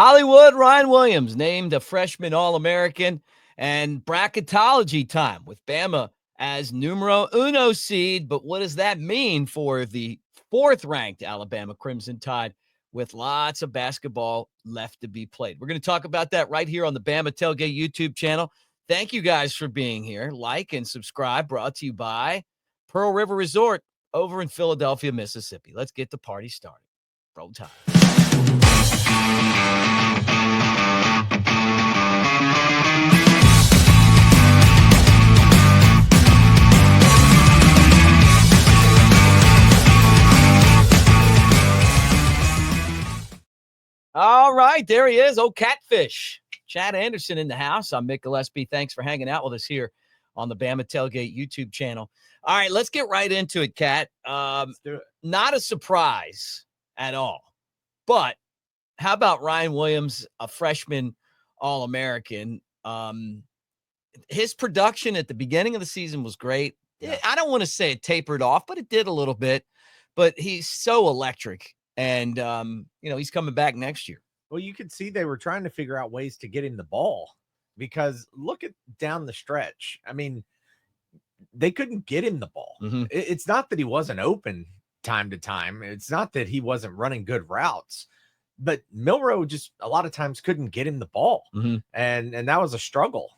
Hollywood, Ryan Williams named a freshman All-American, and bracketology time with Bama as numero uno seed. But what does that mean for the fourth-ranked Alabama Crimson Tide with lots of basketball left to be played? We're going to talk about that right here on the Bama Tailgate YouTube channel. Thank you guys for being here. Like and subscribe. Brought to you by Pearl River Resort over in Philadelphia, Mississippi. Let's get the party started. Roll Tide. All right, there he is. Oh, Catfish. Chad Anderson in the house. I'm Mick Gillespie. Thanks for hanging out with us here on the Bama Tailgate YouTube channel. All right, let's get right into it, Cat. Let's do it. Not a surprise at all. But how about Ryan Williams, a freshman All-American? His production at the beginning of the season was great. Yeah. I don't want to say it tapered off, but it did a little bit. But he's so electric. And, he's coming back next year. Well, you could see they were trying to figure out ways to get him the ball because look at down the stretch. I mean, they couldn't get him the ball. Mm-hmm. It's not that he wasn't open time to time. It's not that he wasn't running good routes, but Milroe just a lot of times couldn't get him the ball. Mm-hmm. And that was a struggle.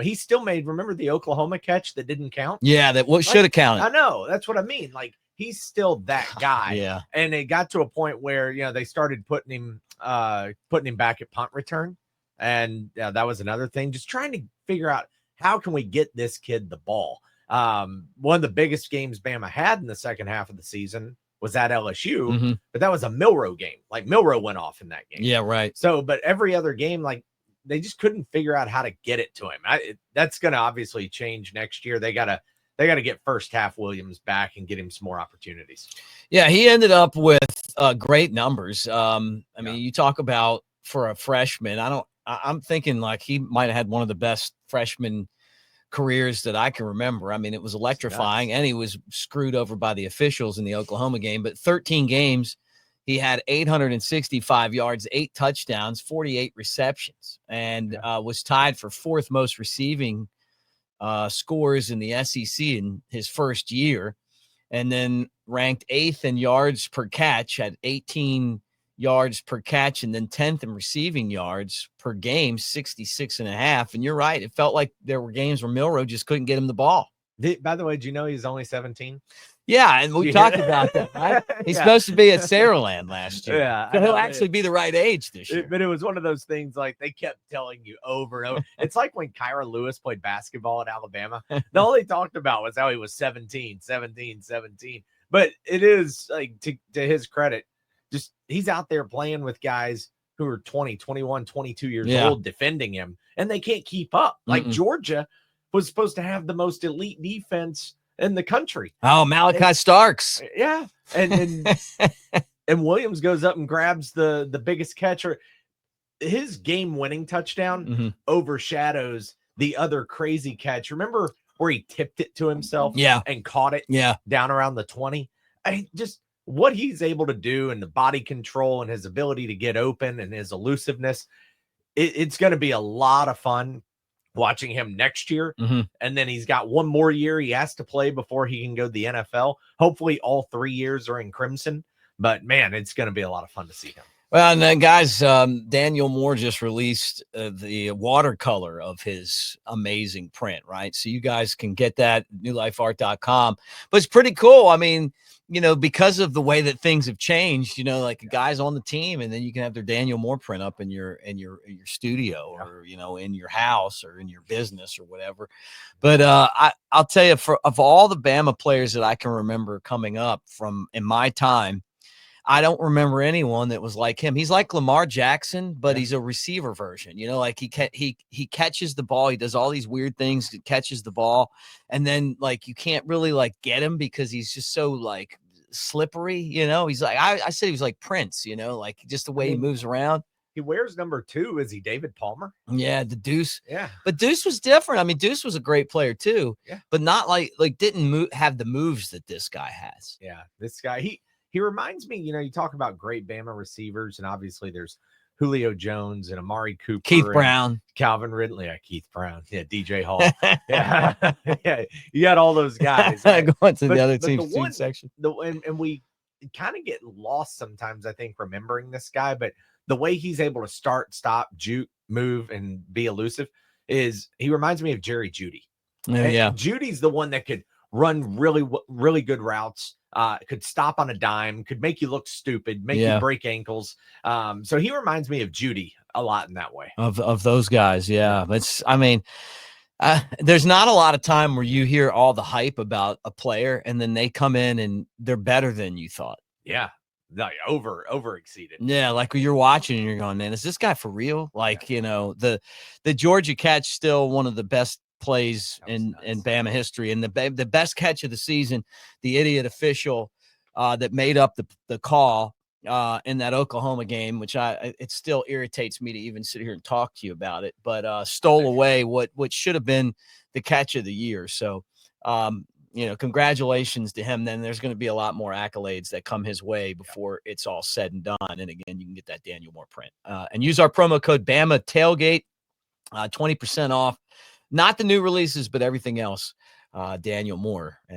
He still made, remember the Oklahoma catch that didn't count? Yeah, that what should have counted. I know. That's what I mean. Like, he's still that guy. Yeah. And it got to a point where, they started putting him back at punt return. And that was another thing, just trying to figure out how can we get this kid the ball. One of the biggest games Bama had in the second half of the season was at LSU, mm-hmm. but that was a Milroe game. Like Milroe went off in that game. Yeah, right. So, but every other game, like they just couldn't figure out how to get it to him. That's going to obviously change next year. They got to get first half Williams back and get him some more opportunities. Yeah, he ended up with great numbers. I mean, you talk about for a freshman, I'm thinking like he might have had one of the best freshman careers that I can remember. I mean, it was electrifying, and he was screwed over by the officials in the Oklahoma game. But 13 games, he had 865 yards, 8 touchdowns, 48 receptions, and was tied for fourth most receiving scores in the SEC in his first year, and then ranked 8th in yards per catch at 18 yards per catch, and then 10th in receiving yards per game, 66.5. And you're right. It felt like there were games where Milroe just couldn't get him the ball. By the way, do you know he's only 17? Yeah, and we talked about that, right? He's supposed to be at Saraland last year. Yeah. So he'll actually be the right age this year. But it was one of those things like they kept telling you over and over. It's like when Kyra Lewis played basketball at Alabama. All they talked about was how he was 17. But it is like to his credit, just he's out there playing with guys who are 20, 21, 22 years old defending him, and they can't keep up. Like Georgia was supposed to have the most elite defense in the country. Oh, Malachi Starks. Yeah. And and Williams goes up and grabs the biggest catcher. His game-winning touchdown overshadows the other crazy catch. Remember where he tipped it to himself and caught it down around the 20? Just what he's able to do and the body control and his ability to get open and his elusiveness, it's going to be a lot of fun watching him next year. And then he's got one more year he has to play before he can go to the NFL. Hopefully all 3 years are in Crimson, but man, it's going to be a lot of fun to see him. Well, and then guys, Daniel Moore just released the watercolor of his amazing print, right? So you guys can get that at newlifeart.com, but it's pretty cool. I mean, because of the way that things have changed, like a guy's on the team, and then you can have their Daniel Moore print up in your studio or, in your house or in your business or whatever. But I'll tell you, of all the Bama players that I can remember coming up from in my time, I don't remember anyone that was like him. He's like Lamar Jackson, but he's a receiver version. Like he catches the ball. He does all these weird things. He catches the ball, and then like you can't really like get him because he's just so like slippery. He's like I said he was like Prince. Like just the way he moves around. He wears number 2. Is he David Palmer? Yeah, the Deuce. Yeah, but Deuce was different. I mean, Deuce was a great player too. Yeah, but not like didn't have the moves that this guy has. Yeah, this guy He reminds me, you talk about great Bama receivers, and obviously there's Julio Jones and Amari Cooper, Keith Brown, Calvin Ridley, Keith Brown, DJ Hall, yeah, you got all those guys right? Going to the other team's student section. And we kind of get lost sometimes, I think, remembering this guy, but the way he's able to start, stop, juke, move, and be elusive is he reminds me of Jerry Jeudy. Yeah, Judy's the one that could run really good routes, could stop on a dime, could make you look stupid, make you break ankles. So he reminds me of Jeudy a lot in that way. Of those guys, yeah. I mean, there's not a lot of time where you hear all the hype about a player and then they come in and they're better than you thought. Yeah. Like over exceeded. Yeah, like you're watching and you're going, man, is this guy for real? Like, the Georgia catch still one of the best plays in Bama history, and the best catch of the season, the idiot official that made up the call in that Oklahoma game, which it still irritates me to even sit here and talk to you about it, but stole away what should have been the catch of the year. So congratulations to him. Then there's going to be a lot more accolades that come his way before it's all said and done. And again, you can get that Daniel Moore print and use our promo code Bama Tailgate, 20% off. Not the new releases, but everything else. Daniel Moore.